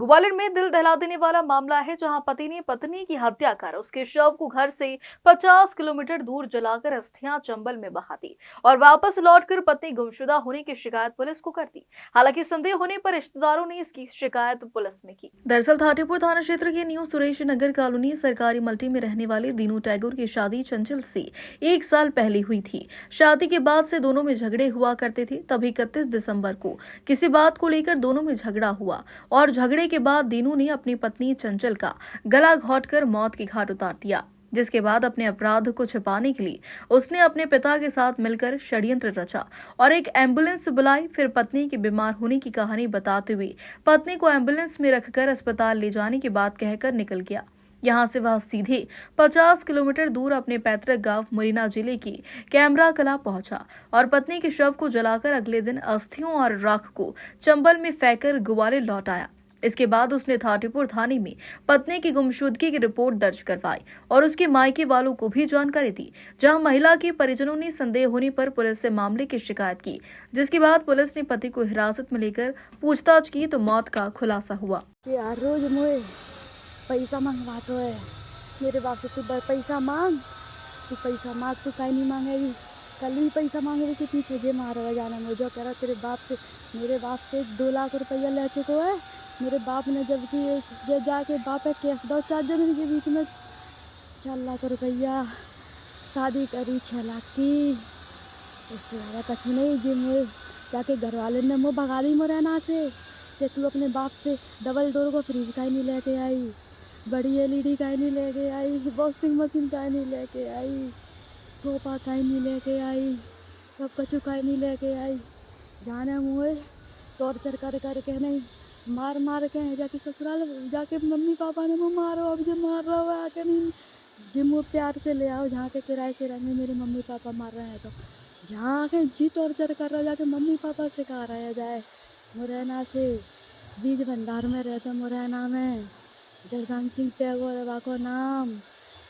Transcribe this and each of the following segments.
ग्वालियर में दिल दहला देने वाला मामला है, जहां पति ने पत्नी की हत्या कर उसके शव को घर से 50 किलोमीटर दूर जलाकर अस्थियां चंबल में बहा दी और वापस लौटकर पत्नी गुमशुदा होने की शिकायत पुलिस को कर दी। हालांकि संदेह होने पर रिश्तेदारों ने इसकी शिकायत पुलिस में की। दरअसल थाटीपुर थाना क्षेत्र के न्यू सुरेश नगर कॉलोनी सरकारी मल्टी में रहने वाले दीनू टैगोर की शादी चंचल से 1 साल पहले हुई थी। शादी के बाद से दोनों में झगड़े हुआ करते थे। तभी 31 दिसंबर को किसी बात को लेकर दोनों में झगड़ा हुआ और झगड़े के बाद दीनू ने अपनी पत्नी चंचल का गला घोंटकर मौत के घाट उतार दिया, जिसके बाद अपने अपराध को छिपाने के लिए उसने अपने पिता के साथ मिलकर षड्यंत्र रचा और एक एम्बुलेंस बुलाई। फिर पत्नी के बीमार होने की कहानी बताते हुए पत्नी को एम्बुलेंस में रखकर अस्पताल ले जाने की बात कहकर निकल गया। यहां से वह सीधे 50 किलोमीटर दूर अपने पैतृक गांव मुरैना जिले की कैमरा कला पहुंचा और पत्नी के शव को जलाकर अगले दिन अस्थियों और राख को चंबल में फेंककर ग्वालियर लौट आया। इसके बाद उसने थाटीपुर थाने में पत्नी की गुमशुदगी की रिपोर्ट दर्ज करवाई और उसके मायके वालों को भी जानकारी दी, जहां महिला के परिजनों ने संदेह होने पर पुलिस से मामले की शिकायत की, जिसके बाद पुलिस ने पति को हिरासत में लेकर पूछताछ की तो मौत का खुलासा हुआ। रोज मोए पैसा मांगवाते है मेरे बाप से, तू पैसा मांग, तू पैसा मांग, तू काहे नहीं मांगेगी। कल भी पैसा मांगे के पीछे जे मारा जाना मुझे कह रहा तेरे बाप से, मेरे बाप से 2 लाख रुपया ले चुको है। मेरे बाप ने जबकि जाके बाप है केस दो 4 जनवरी के बीच में 4 लाख रुपया शादी करी 6 लाख की, इससे ज़्यादा कुछ नहीं। जी मुझे जाके घर वाले ने मुँह भगा दी मुरैना से कि तू अपने बाप से डबल डोर को फ्रिज का ही नहीं लेके आई, बड़ी LED का ही नहीं लेके आई, वॉशिंग मशीन का ही नहीं लेके आई, सोफा का ही नहीं लेके आई, सब कछु का ही नहीं लेके आई। जाने मुझे टॉर्चर कर कर के नहीं मार मार के जाके ससुराल जाके मम्मी पापा ने मुँह मारो, अब जो मार रहा हुआ आके नहीं जी मुँह प्यार से ले आओ, जहाँ के किराए से रहेंगे मेरे मम्मी पापा मार रहे हैं तो जहाँ के जी टॉर्चर कर रहा जाके मम्मी पापा से कहा रहा जाए। मुरैना से बीज भंडार में रहते, मुरैना में जगदान सिंह टैगोर बा को नाम,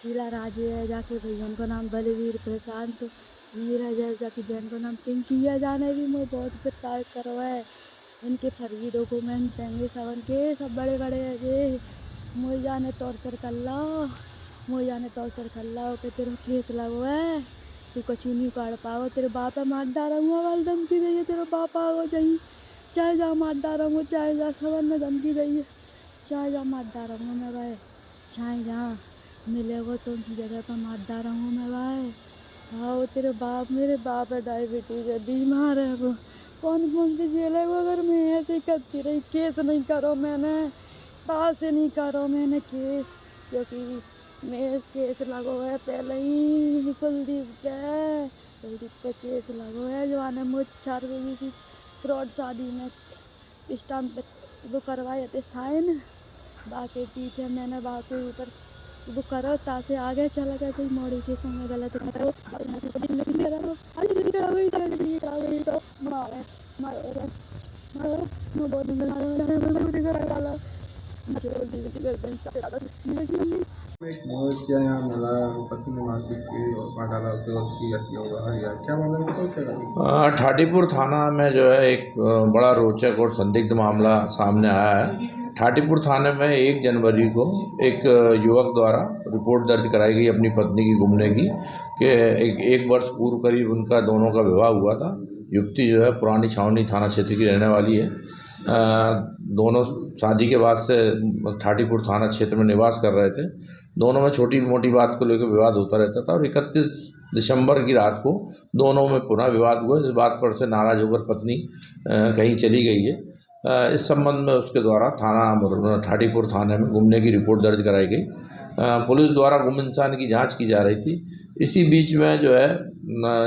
शीला राजे है जाके भैया को नाम बलवीर प्रशांत मीरा जय जाकी बहन को नाम पिंकिया, जाने भी मैं बहुत प्रताड़ित करो है। इनके फर्जी डॉक्यूमेंट देंगे सब के सब बड़े बड़े है जे मुझे जाने टॉर्चर कर लो, मुझे जाने टॉर्चर कर लो कि तेरे केस लगो है, तू कुछ नहीं कर पाओ, तेरे बाप मार डारूंगा वाल धमकी दे तेरे बाप आओ जाइए, चाहे जा मार डारूंगा, चाहे जा सवन में धमकी दइए, चाहे जा मार डारूंगा मैं भाई, चाहे जहाँ मिलेगा तो उसी जगह पर मार डारूंगा मैं भाई। हाँ तेरे बाप, मेरे बाप है डायबिटीज है, बीमार है, वो कौन कौन सी जेल है वो। अगर मैं ऐसे करती रही केस नहीं करो मैंने, ताल से नहीं करो मैंने केस, क्योंकि मेरे केस लगो है पहले ही कुलदीप पे केस लगो है जो आने मुझ 4 बजे फ्रॉड शादी में स्टाम्प पे वो करवाए थे साइन, बाकी पीछे मैंने बाकी ऊपर वो करो तासे आगे चला गया कोई मोड़ी के संग गलत करो ठाटीपुर थाना में जो है एक बड़ा रोचक और संदिग्ध मामला सामने आया है। ठाटीपुर थाने में 1 जनवरी को एक युवक द्वारा रिपोर्ट दर्ज कराई गई अपनी पत्नी की गुमने की कि एक वर्ष पूर्व करीब उनका दोनों का विवाह हुआ था। युवती जो है पुरानी छावनी थाना क्षेत्र की रहने वाली है। दोनों शादी के बाद से ठाटीपुर थाना क्षेत्र में निवास कर रहे थे। दोनों में छोटी मोटी बात को लेकर विवाद होता रहता था और 31 दिसंबर की रात को दोनों में पुनः विवाद हुआ। इस बात पर से नाराज होकर पत्नी कहीं चली गई है। इस संबंध में उसके द्वारा ठाटीपुर थाने में गुमने की रिपोर्ट दर्ज कराई गई। पुलिस द्वारा गुम इंसान की जांच की जा रही थी। इसी बीच में जो है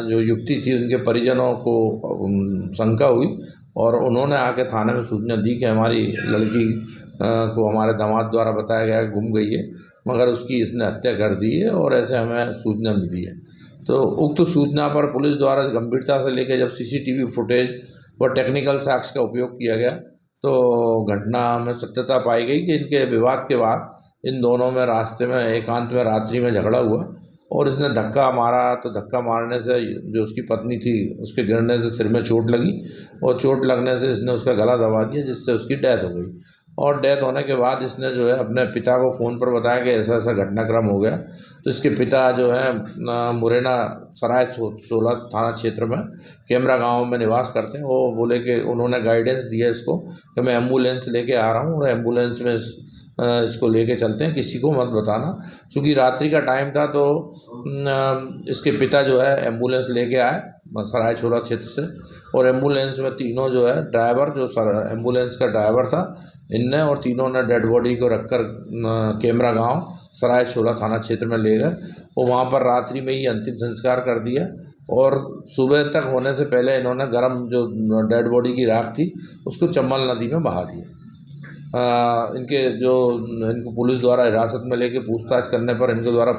जो युवती थी उनके परिजनों को शंका हुई और उन्होंने आके थाने में सूचना दी कि हमारी लड़की को हमारे दामाद द्वारा बताया गया गुम गई है, मगर उसकी इसने हत्या कर दी है और ऐसे हमें सूचना मिली है। तो उक्त सूचना पर पुलिस द्वारा गंभीरता से लेकर जब CCTV फुटेज व टेक्निकल साक्ष्य का उपयोग किया गया तो घटना में सत्यता पाई गई कि इनके विवाद के बाद इन दोनों में रास्ते में एकांत में रात्रि में झगड़ा हुआ और इसने धक्का मारा। तो धक्का मारने से जो उसकी पत्नी थी उसके गिरने से सिर में चोट लगी और चोट लगने से इसने उसका गला दबा दिया, जिससे उसकी डेथ हो गई। और डेथ होने के बाद इसने जो है अपने पिता को फ़ोन पर बताया कि ऐसा ऐसा घटनाक्रम हो गया। तो इसके पिता जो है मुरैना सराय 16 थाना क्षेत्र में कैमरा गांव में निवास करते हैं। वो बोले कि उन्होंने गाइडेंस दिया इसको कि मैं एम्बुलेंस लेके आ रहा हूँ और एम्बुलेंस में इसको लेके चलते हैं, किसी को मत बताना। चूँकि रात्रि का टाइम था तो इसके पिता जो है एम्बुलेंस लेके आए सराय छोला क्षेत्र से, और एम्बुलेंस में तीनों जो है ड्राइवर जो एम्बुलेंस का ड्राइवर था इनने और तीनों ने डेड बॉडी को रखकर कैमरा गांव सराय छोला थाना क्षेत्र में ले गए और वहां पर रात्रि में ही अंतिम संस्कार कर दिया। और सुबह तक होने से पहले इन्होंने गर्म जो डेड बॉडी की राख थी उसको चंबल नदी में बहा दिया। इनको पुलिस द्वारा हिरासत में लेके पूछताछ करने पर इनके द्वारा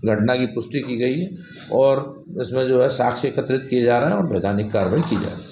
घटना की पुष्टि की गई है और इसमें जो है साक्ष्य एकत्रित किए जा रहे हैं और वैधानिक कार्रवाई की जा रही है।